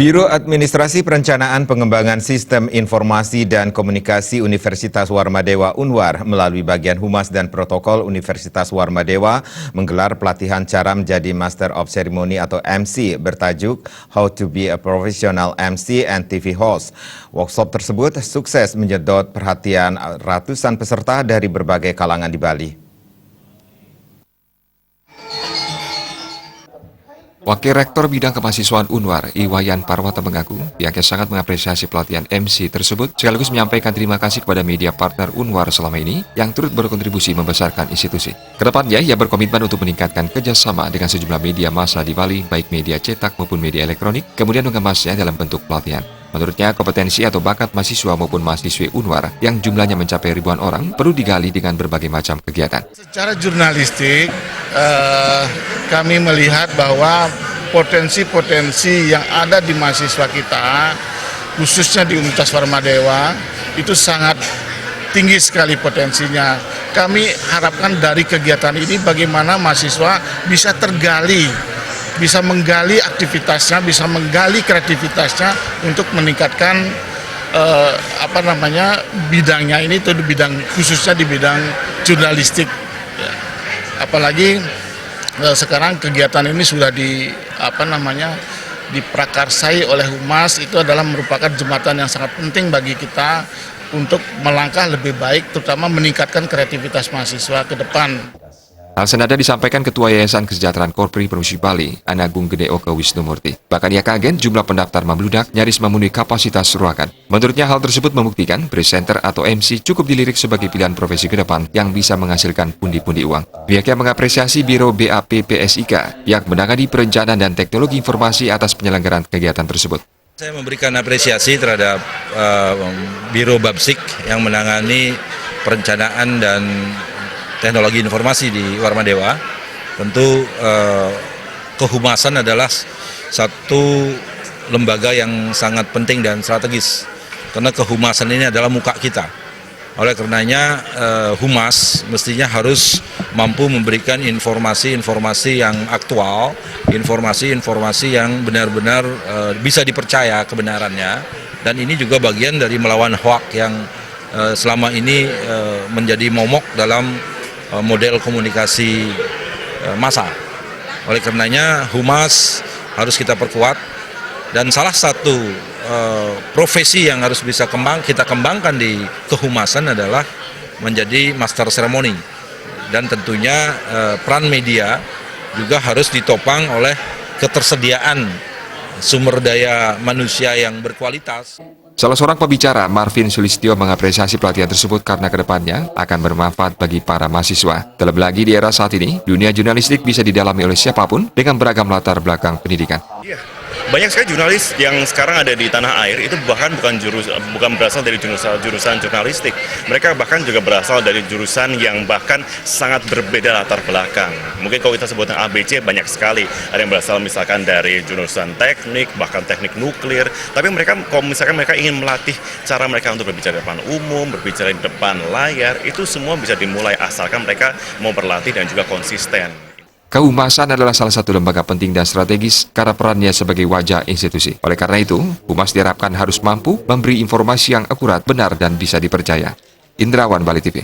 Biro Administrasi Perencanaan Pengembangan Sistem Informasi dan Komunikasi Universitas Warmadewa Unwar melalui bagian Humas dan Protokol Universitas Warmadewa menggelar pelatihan cara menjadi Master of Ceremony atau MC bertajuk How to be a Professional MC and TV Host. Workshop tersebut sukses menyedot perhatian ratusan peserta dari berbagai kalangan di Bali. Wakil Rektor Bidang Kemahasiswaan Unwar, Iwayan Parwata mengaku pihaknya sangat mengapresiasi pelatihan MC tersebut sekaligus menyampaikan terima kasih kepada media partner Unwar selama ini yang turut berkontribusi membesarkan institusi. Kedepannya, ia berkomitmen untuk meningkatkan kerjasama dengan sejumlah media massa di Bali, baik media cetak maupun media elektronik, kemudian mengemasnya dalam bentuk pelatihan. Menurutnya, kompetensi atau bakat mahasiswa maupun mahasiswi Unwar yang jumlahnya mencapai ribuan orang perlu digali dengan berbagai macam kegiatan. Secara jurnalistik, kami melihat bahwa potensi-potensi yang ada di mahasiswa kita, khususnya di Universitas Warmadewa, itu sangat tinggi sekali potensinya. Kami harapkan dari kegiatan ini bagaimana mahasiswa bisa tergali, bisa menggali aktivitasnya, bisa menggali kreativitasnya untuk meningkatkan bidangnya ini, itu bidang khususnya di bidang jurnalistik. Apalagi sekarang kegiatan ini sudah diprakarsai oleh Humas, itu adalah merupakan jembatan yang sangat penting bagi kita untuk melangkah lebih baik, terutama meningkatkan kreativitas mahasiswa ke depan. Hal senada disampaikan Ketua Yayasan Kesejahteraan Korpri Provinsi Bali, Anagung Gede Oke Wisnumurti. Bahkan ia kaget jumlah pendaftar membludak nyaris memenuhi kapasitas ruangan. Menurutnya hal tersebut membuktikan presenter atau MC cukup dilirik sebagai pilihan profesi ke depan yang bisa menghasilkan pundi-pundi uang. Pihaknya mengapresiasi Biro BAPPSIK yang menangani perencanaan dan teknologi informasi atas penyelenggaraan kegiatan tersebut. Saya memberikan apresiasi terhadap Biro Babsik yang menangani perencanaan dan teknologi informasi di Warmadewa. Tentu kehumasan adalah satu lembaga yang sangat penting dan strategis, karena kehumasan ini adalah muka kita. Oleh karenanya Humas mestinya harus mampu memberikan informasi-informasi yang aktual, informasi-informasi yang benar-benar bisa dipercaya kebenarannya, dan ini juga bagian dari melawan hoak yang selama ini menjadi momok dalam model komunikasi massa. Oleh karenanya Humas harus kita perkuat, dan salah satu profesi yang harus bisa kita kembangkan di kehumasan adalah menjadi master ceremony, dan tentunya peran media juga harus ditopang oleh ketersediaan sumber daya manusia yang berkualitas. Salah seorang pembicara, Marvin Sulistyo, mengapresiasi pelatihan tersebut karena kedepannya akan bermanfaat bagi para mahasiswa. Terlebih lagi di era saat ini, dunia jurnalistik bisa didalami oleh siapapun dengan beragam latar belakang pendidikan. Banyak sekali jurnalis yang sekarang ada di tanah air itu bahkan bukan berasal dari jurusan jurnalistik. Mereka bahkan juga berasal dari jurusan yang bahkan sangat berbeda latar belakang. Mungkin kalau kita sebutkan ABC banyak sekali. Ada yang berasal misalkan dari jurusan teknik, bahkan teknik nuklir. Tapi mereka kalau misalkan mereka ingin melatih cara mereka untuk berbicara di depan umum, berbicara di depan layar, itu semua bisa dimulai asalkan mereka mau berlatih dan juga konsisten. Kehumasan adalah salah satu lembaga penting dan strategis karena perannya sebagai wajah institusi. Oleh karena itu, Humas diharapkan harus mampu memberi informasi yang akurat, benar, dan bisa dipercaya. Indrawan, Bali TV.